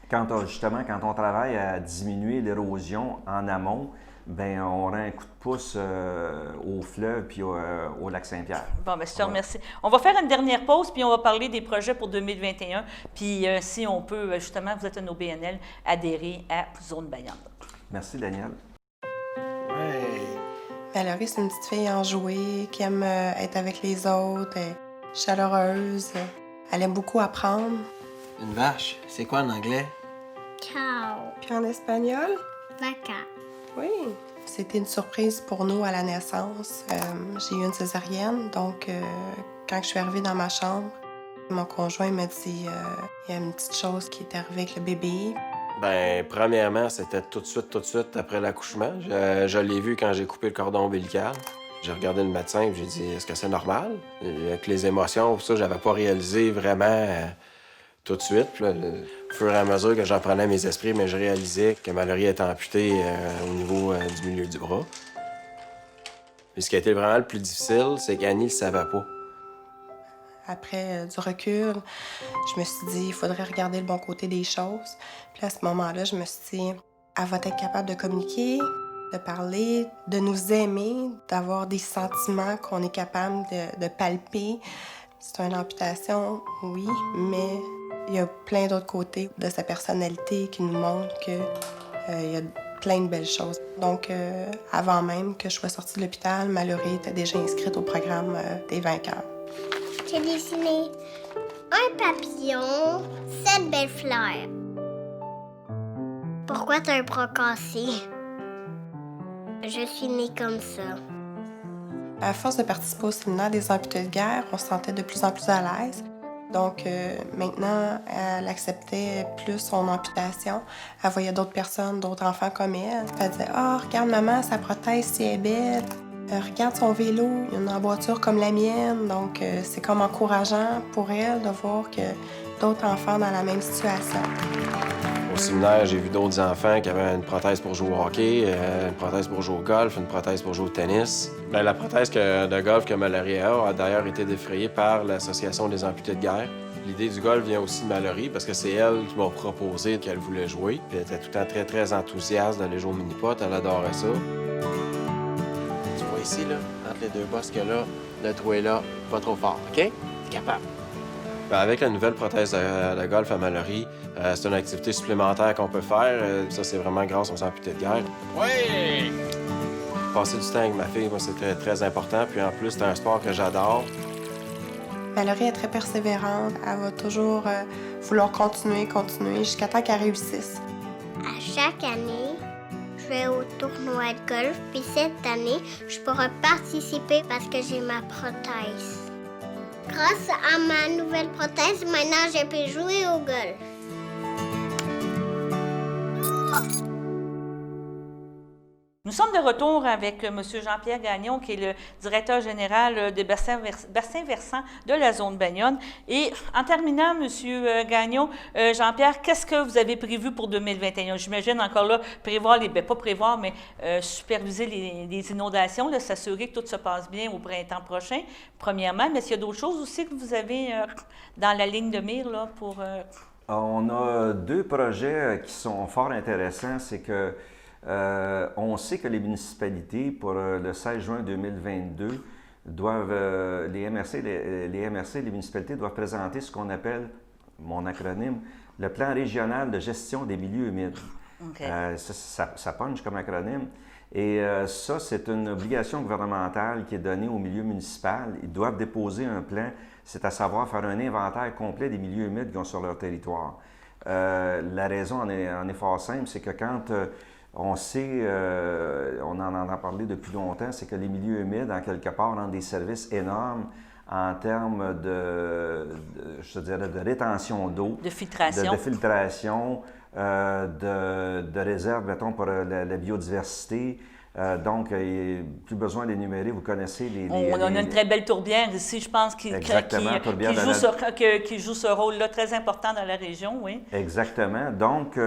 quand on travaille à diminuer l'érosion en amont, bien, on rend un coup de pouce au fleuve puis au lac Saint-Pierre. Bon, bien, je te remercie. On va faire une dernière pause, puis on va parler des projets pour 2021. Puis, si on peut, justement, vous êtes un OBNL, adhérer à Zone Bayonne. Merci, Daniel. Valérie, c'est une petite fille enjouée qui aime être avec les autres, chaleureuse. Elle aime beaucoup apprendre. Une vache, c'est quoi en anglais? Cow. Puis en espagnol? Vaca. Oui. C'était une surprise pour nous à la naissance. J'ai eu une césarienne, donc quand je suis arrivée dans ma chambre, mon conjoint m'a dit il y a une petite chose qui est arrivée avec le bébé. Ben, premièrement, c'était tout de suite après l'accouchement. Je l'ai vu quand j'ai coupé le cordon ombilical. J'ai regardé le médecin et j'ai dit « Est-ce que c'est normal? » Avec les émotions, ça, j'avais pas réalisé vraiment tout de suite. Puis là, au fur et à mesure que j'en prenais mes esprits, mais je réalisais que Mallory était amputée au niveau du milieu du bras. Puis ce qui a été vraiment le plus difficile, c'est qu'Annie le savait pas. Après du recul, je me suis dit, il faudrait regarder le bon côté des choses. Puis à ce moment-là, je me suis dit, elle va être capable de communiquer, de parler, de nous aimer, d'avoir des sentiments qu'on est capable de palper. C'est une amputation, oui, mais il y a plein d'autres côtés de sa personnalité qui nous montrent qu'il y a plein de belles choses. Donc, avant même que je sois sortie de l'hôpital, Mallory était déjà inscrite au programme des vainqueurs. J'ai dessiné un papillon, 7 belles fleurs. Pourquoi t'as un bras cassé? Je suis née comme ça. À force de participer au séminaire des amputés de guerre, on se sentait de plus en plus à l'aise. Donc maintenant, elle acceptait plus son amputation. Elle voyait d'autres personnes, d'autres enfants comme elle. Elle disait « Ah, regarde maman, sa prothèse, si elle est belle. Regarde son vélo, il y a une emboîture comme la mienne. » Donc c'est comme encourageant pour elle de voir que d'autres enfants dans la même situation. Au séminaire, j'ai vu d'autres enfants qui avaient une prothèse pour jouer au hockey, une prothèse pour jouer au golf, une prothèse pour jouer au tennis. Bien, la prothèse de golf que Mallory a d'ailleurs été défrayée par l'Association des amputés de guerre. L'idée du golf vient aussi de Mallory parce que c'est elle qui m'a proposé qu'elle voulait jouer. Puis elle était tout le temps très, très enthousiaste d'aller jouer au mini-pot. Elle adorait ça. Tu vois ici, là, entre les deux bosses que là, le trou est là, pas trop fort, OK? T'es capable. Bien, avec la nouvelle prothèse de golf à Mallory, c'est une activité supplémentaire qu'on peut faire. Ça, c'est vraiment grâce aux amputés de guerre. Oui! Passer du temps avec ma fille, moi, c'est très, très important. Puis en plus, c'est un sport que j'adore. Mallory est très persévérante. Elle va toujours vouloir continuer jusqu'à temps qu'elle réussisse. À chaque année, je vais au tournoi de golf. Puis cette année, je pourrai participer parce que j'ai ma prothèse. grâce à ma nouvelle prothèse, maintenant je peux jouer au golf. Nous sommes de retour avec M. Jean-Pierre Gagnon, qui est le directeur général des bassins versants de la zone Bayonne. Et en terminant, M. Gagnon, Jean-Pierre, qu'est-ce que vous avez prévu pour 2021? J'imagine encore là, prévoir pas prévoir, mais superviser les inondations, s'assurer que tout se passe bien au printemps prochain, premièrement. Mais est-ce qu'il y a d'autres choses aussi que vous avez dans la ligne de mire là, pour... On a 2 projets qui sont fort intéressants. C'est que on sait que les municipalités, pour le 16 juin 2022, doivent, les MRC, les municipalités doivent présenter ce qu'on appelle, mon acronyme, le plan régional de gestion des milieux humides. Okay. Ça punch comme acronyme. Et ça, c'est une obligation gouvernementale qui est donnée au milieu municipal. Ils doivent déposer un plan, c'est à savoir faire un inventaire complet des milieux humides qu'ils ont sur leur territoire. La raison en est fort simple, c'est que quand on sait, on en entend parler depuis longtemps, c'est que les milieux humides, en quelque part, rendent des services énormes en termes je dirais, de rétention d'eau. De filtration. De filtration, de réserve, mettons, pour la biodiversité. Donc, il n'y a plus besoin d'énumérer, vous connaissez on a une très belle tourbière ici, je pense, qui joue ce rôle-là très important dans la région, oui. Exactement. Donc,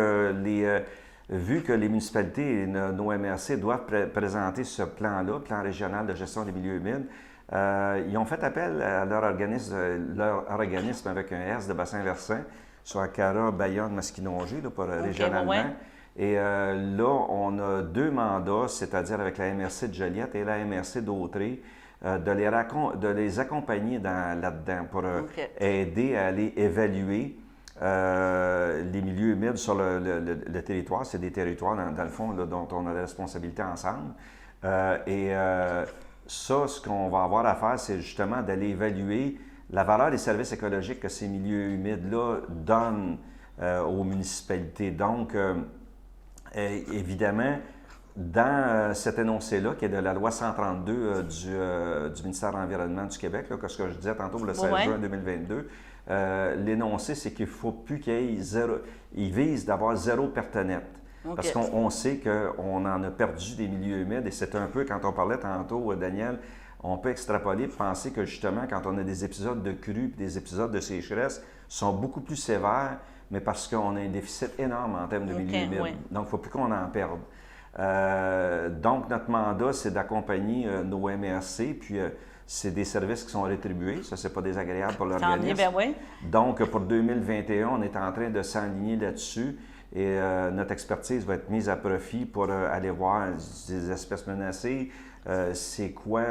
vu que les municipalités et nos MRC doivent présenter ce plan-là, plan régional de gestion des milieux humides, ils ont fait appel à leur organisme avec un S de bassin versant, soit Cara, Bayonne, Masquinongé, là, pour régionalement. Ouais. Et là, on a 2 mandats, c'est-à-dire avec la MRC de Joliette et la MRC d'Autrey, de les accompagner là-dedans pour aider à aller évaluer les milieux humides sur le territoire. C'est des territoires, dans le fond, là, dont on a la responsabilité ensemble. Ça, ce qu'on va avoir à faire, c'est justement d'aller évaluer la valeur des services écologiques que ces milieux humides-là donnent aux municipalités. Donc, évidemment, dans cet énoncé-là, qui est de la loi 132 du ministère de l'Environnement du Québec, là, ce que je disais tantôt pour le 16 juin 2022, l'énoncé, c'est qu'il ne faut plus qu'il y ait il vise d'avoir 0 perte nette. Okay. Parce qu'on sait qu'on en a perdu des milieux humides et c'est un peu, quand on parlait tantôt, Daniel, on peut extrapoler et penser que justement, quand on a des épisodes de crue et des épisodes de sécheresse, sont beaucoup plus sévères, mais parce qu'on a un déficit énorme en termes de milieux humides. Oui. Donc, il ne faut plus qu'on en perde. Donc, notre mandat, c'est d'accompagner nos MRC, puis c'est des services qui sont rétribués. Ça, c'est pas désagréable pour l'organisme. Ben oui. Donc, pour 2021, on est en train de s'aligner là-dessus et notre expertise va être mise à profit pour aller voir des espèces menacées. C'est quoi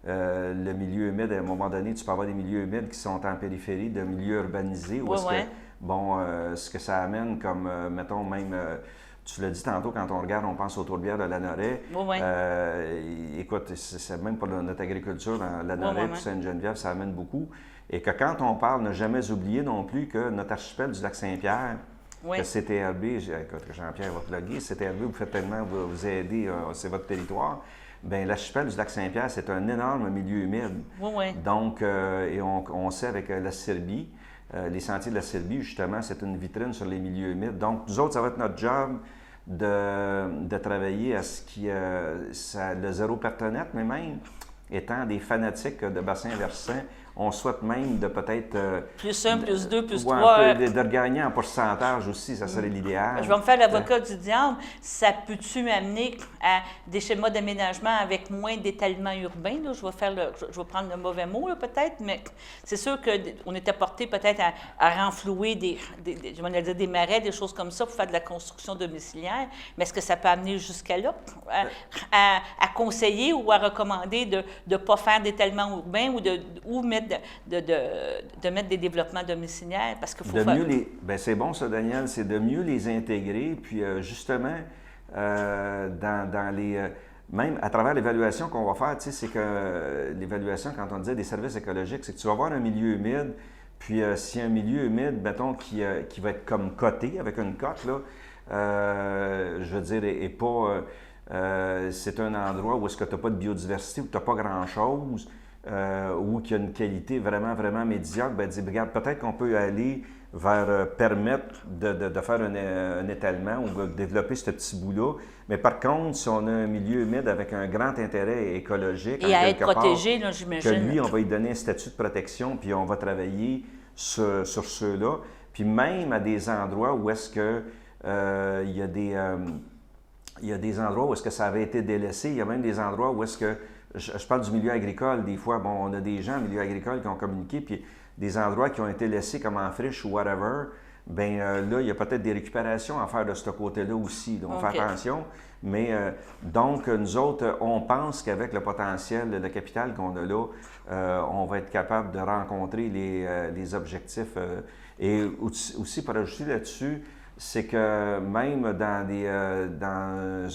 le milieu humide? À un moment donné, tu peux avoir des milieux humides qui sont en périphérie de milieux urbanisés. Où ce que ça amène comme, mettons, même... tu l'as dit tantôt, quand on regarde, on pense aux tourbières de Lanoraie. Écoute, c'est même pour notre agriculture, dans Lanoraie et Sainte-Geneviève, ça amène beaucoup. Et que quand on parle, ne jamais oublier non plus que notre archipel du lac Saint-Pierre, que CTRB, écoute, Jean-Pierre va plugger, CTRB, vous faites tellement, vous aidez, c'est votre territoire. Bien, l'archipel du lac Saint-Pierre, c'est un énorme milieu humide. Donc, et on sait avec la Serbie, les sentiers de la Serbie, justement, c'est une vitrine sur les milieux humides. Donc, nous autres, ça va être notre job de travailler à ce qui le 0 perte nette, mais même étant des fanatiques de bassins versants, on souhaite même de peut-être... plus 1, plus 2, plus 3... de regagner en pourcentage aussi, ça serait l'idéal. Je vais me faire l'avocat du diable. Ça peut-tu amener à des schémas d'aménagement avec moins d'étalement urbain? Là? Je vais prendre le mauvais mot peut-être, mais c'est sûr qu'on était porté peut-être à renflouer des marais, des choses comme ça pour faire de la construction domiciliaire. Mais est-ce que ça peut amener jusqu'à là? À conseiller ou à recommander de ne pas faire d'étalement urbain ou mettre de mettre des développements domiciliaires, parce qu'il faut c'est bon ça, Daniel, c'est de mieux les intégrer, puis justement, dans les... même à travers l'évaluation qu'on va faire, tu sais, c'est que l'évaluation, quand on disait des services écologiques, c'est que tu vas avoir un milieu humide, puis s'il y a un milieu humide, mettons, qui va être comme coté, avec une cote, là, je veux dire, et pas... c'est un endroit où est-ce que tu n'as pas de biodiversité, où tu n'as pas grand-chose. ou qui a une qualité vraiment, vraiment médiocre, bien, dire, regarde, peut-être qu'on peut aller vers permettre de faire un étalement ou de développer ce petit bout-là. Mais par contre, si on a un milieu humide avec un grand intérêt écologique, Et à être quelque part, protégé, là, que j'imagine. lui, on va lui donner un statut de protection, puis on va travailler sur ceux-là. Puis même à des endroits où est-ce que il y a des endroits où est-ce que ça avait été délaissé, il y a même des endroits où est-ce que, je parle du milieu agricole, des fois, bon, on a des gens au milieu agricole qui ont communiqué, puis des endroits qui ont été laissés comme en friche ou whatever, bien là, il y a peut-être des récupérations à faire de ce côté-là aussi. Donc, on fait attention. Mais donc, nous autres, on pense qu'avec le potentiel de capital qu'on a là, on va être capable de rencontrer les objectifs. Et aussi, pour ajouter là-dessus, c'est que même dans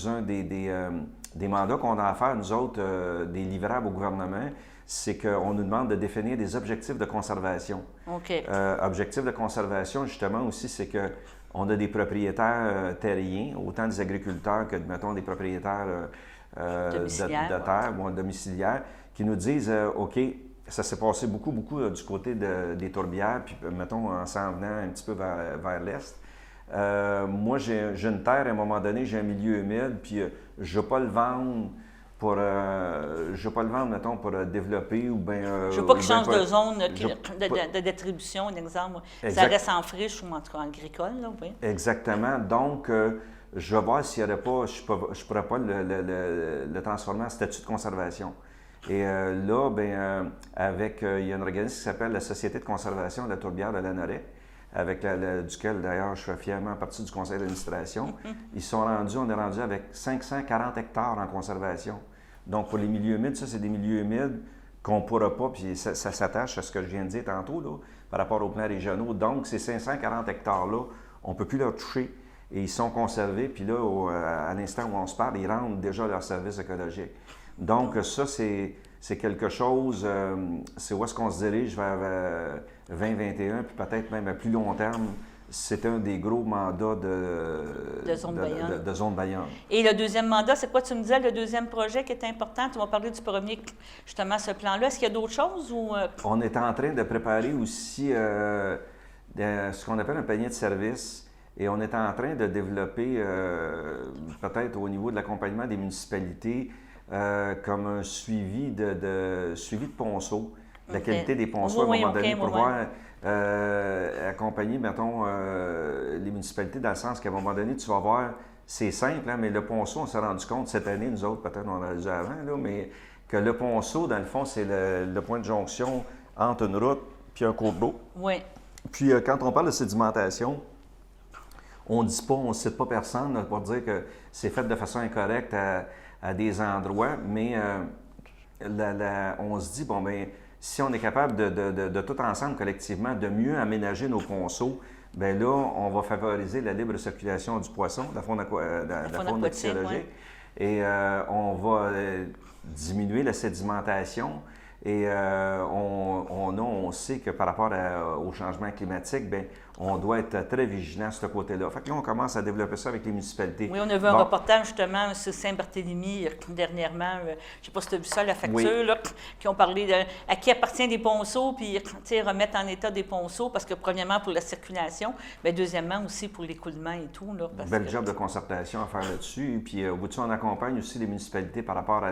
un des mandats qu'on a à faire, nous autres, des livrables au gouvernement, c'est qu'on nous demande de définir des objectifs de conservation. OK. Objectifs de conservation, justement, aussi, c'est qu'on a des propriétaires terriens, autant des agriculteurs que, mettons, des propriétaires de terre ou domiciliaires, qui nous disent OK, ça s'est passé beaucoup du côté des tourbières, puis, mettons, en s'en venant un petit peu vers l'est. Moi, j'ai une terre, à un moment donné, j'ai un milieu humide, puis je ne veux pas le vendre mettons, pour développer ou bien... je ne veux pas qu'il change de zone de distribution, un exemple. Ça reste en friche ou en tout cas agricole, là, oui. Exactement. Donc, je vais voir s'il n'y aurait pas... Je ne pourrais pas le transformer en statut de conservation. Et là, bien, il y a un organisme qui s'appelle la Société de conservation de la tourbière de Lanoret, avec duquel, d'ailleurs, je fais fièrement partie du conseil d'administration. On est rendu avec 540 hectares en conservation. Donc, pour les milieux humides, ça, c'est des milieux humides qu'on ne pourra pas, puis ça s'attache à ce que je viens de dire tantôt, là, par rapport aux plans régionaux. Donc, ces 540 hectares-là, on ne peut plus leur toucher et ils sont conservés. Puis là, à l'instant où on se parle, ils rendent déjà leur service écologique. Donc, ça, c'est quelque chose, c'est où est-ce qu'on se dirige vers 2021, puis peut-être même à plus long terme. C'est un des gros mandats de zone Bayonne. Et le deuxième mandat, c'est quoi tu me disais, le deuxième projet qui est important? Tu vas parler du premier, justement, ce plan-là. Est-ce qu'il y a d'autres choses? Ou On est en train de préparer aussi ce qu'on appelle un panier de services. Et on est en train de développer, peut-être au niveau de l'accompagnement des municipalités, comme un suivi de ponceaux, la qualité des ponceaux à un moment donné, pour voir accompagner, mettons, les municipalités dans le sens qu'à un moment donné, tu vas voir, c'est simple, hein, mais le ponceau, on s'est rendu compte cette année, nous autres, peut-être on l'a dit avant, là, mais que le ponceau, dans le fond, c'est le point de jonction entre une route puis un cours d'eau. Oui. Puis quand on parle de sédimentation, on ne cite pas personne là, pour dire que c'est fait de façon incorrecte à des endroits, mais on se dit, bon, bien, si on est capable de tout ensemble, collectivement, de mieux aménager nos ponceaux, bien là, on va favoriser la libre circulation du poisson, de la faune aquatique, et on va diminuer la sédimentation. Et on sait que par rapport au changement climatique, bien, on doit être très vigilant sur ce côté-là. Fait que là, on commence à développer ça avec les municipalités. Oui, on a vu un reportage justement sur Saint-Barthélemy dernièrement. Je ne sais pas si tu as vu ça, la facture, là, qui ont parlé à qui appartient des ponceaux, puis remettre en état des ponceaux, parce que premièrement pour la circulation, mais deuxièmement aussi pour l'écoulement et tout. Là, Bel job de concertation à faire là-dessus. Puis au bout de ça, on accompagne aussi les municipalités par rapport à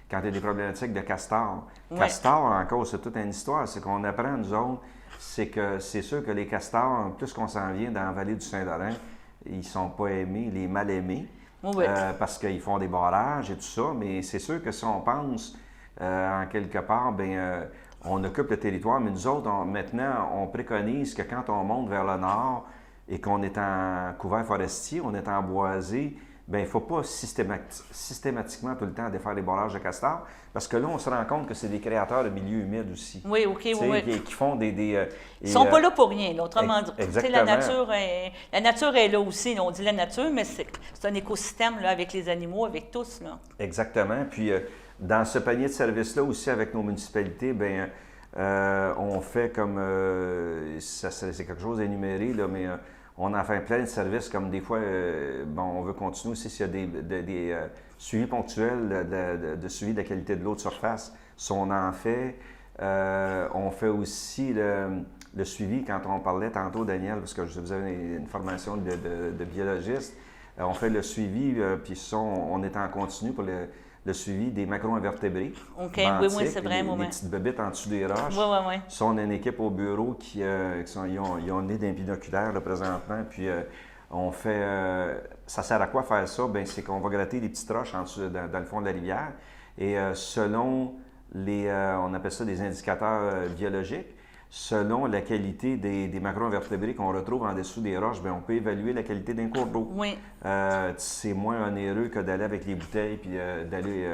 quand il y a des problématiques de castors. Castors, encore, c'est toute une histoire. C'est qu'on apprend, nous autres, c'est que c'est sûr que les castors, plus qu'on s'en vient dans la vallée du Saint-Laurent, ils ne sont pas aimés, les mal aimés, parce qu'ils font des barrages et tout ça. Mais c'est sûr que si on pense, en quelque part, bien, on occupe le territoire. Mais nous autres, maintenant, on préconise que quand on monte vers le nord et qu'on est en couvert forestier, on est en boisé, bien, il ne faut pas systématiquement tout le temps défaire les barrages de castors, parce que là, on se rend compte que c'est des créateurs de milieux humides aussi. Oui, OK, oui. Qui font des ils ne sont pas là pour rien, là, autrement dit. Exactement. La nature est là aussi. Là, on dit la nature, mais c'est un écosystème là, avec les animaux, avec tous. Là. Exactement. Puis, dans ce panier de services-là aussi, avec nos municipalités, bien, on fait comme... c'est quelque chose d'énuméré, là, mais... On en fait plein de services, comme des fois, on veut continuer aussi s'il y a des suivis ponctuels de suivi de la qualité de l'eau de surface. Si on en fait, on fait aussi le suivi, quand on parlait tantôt, Daniel, parce que vous avez une formation de biologiste, on fait le suivi, puis on est en continu pour le suivi des macro-invertébrés. OK, benthiques, oui, c'est vrai, les petites bébites en dessous des roches. Oui. Ça, on a une équipe au bureau ils ont le nez d'un binoculaire là, présentement, puis on fait... ça sert à quoi faire ça? Bien, c'est qu'on va gratter des petites roches en dessous, dans le fond de la rivière, et selon on appelle ça des indicateurs biologiques, selon la qualité des macro-invertébrés qu'on retrouve en dessous des roches, bien, on peut évaluer la qualité d'un cours d'eau. Oui. C'est moins onéreux que d'aller avec les bouteilles puis d'aller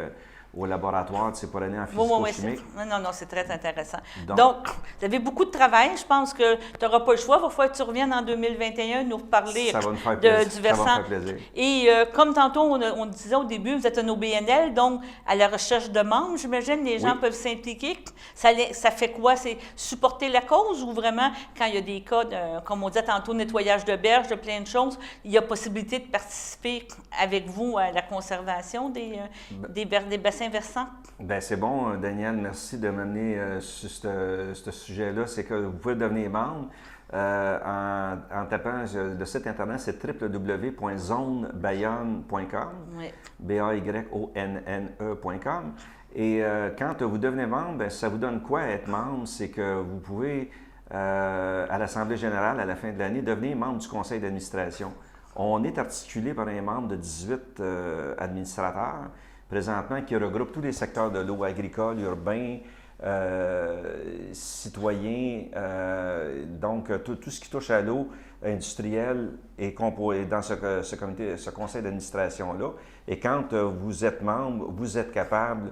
au laboratoire pour aller en Oui, physico-chimique. non, c'est très intéressant. Donc, vous avez beaucoup de travail. Je pense que tu n'auras pas le choix. Il va falloir que tu reviennes en 2021 nous reparler Ça va me faire plaisir. du versant. Ça va me faire plaisir. Et comme tantôt, on disait au début, vous êtes un OBNL, donc à la recherche de membres, j'imagine, les gens peuvent s'impliquer. Ça fait quoi? C'est supporter la cause ou vraiment, quand il y a des cas, comme on disait tantôt, nettoyage de berges, de plein de choses, il y a possibilité de participer avec vous à la conservation des bassins versants? Bien, c'est bon, Daniel, merci de m'amener sur ce sujet-là. C'est que vous pouvez devenir membre en tapant le site Internet, c'est www.zonebayonne.com, Oui. bayonne.com. Et quand vous devenez membre, bien, ça vous donne quoi être membre? C'est que vous pouvez, à l'Assemblée générale, à la fin de l'année, devenir membre du conseil d'administration. On est articulé par un membre de 18 administrateurs, présentement, qui regroupe tous les secteurs de l'eau, agricole, urbain, citoyen, donc tout ce qui touche à l'eau, industriel, est composé dans ce comité, ce conseil d'administration-là. Et quand vous êtes membre, vous êtes capable,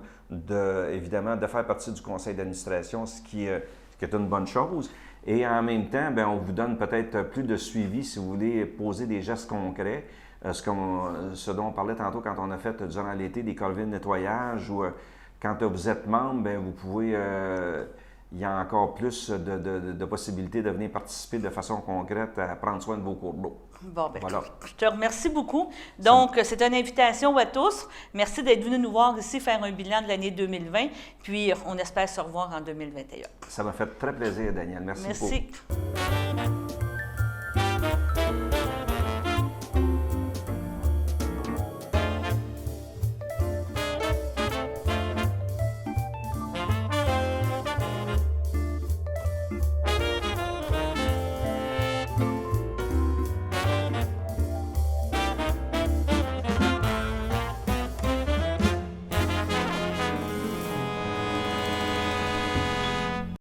évidemment, de faire partie du conseil d'administration, ce qui est une bonne chose. Et en même temps, bien, on vous donne peut-être plus de suivi si vous voulez poser des gestes concrets. Ce dont on parlait tantôt quand on a fait durant l'été des corvées de nettoyage, ou quand vous êtes membre, bien, vous pouvez, il y a encore plus de possibilités de venir participer de façon concrète à prendre soin de vos cours d'eau. Bon, bien, Voilà. je te remercie beaucoup. Donc, c'est une invitation à tous. Merci d'être venus nous voir ici faire un bilan de l'année 2020, puis on espère se revoir en 2021. Ça m'a fait très plaisir, Daniel. Merci beaucoup. Merci.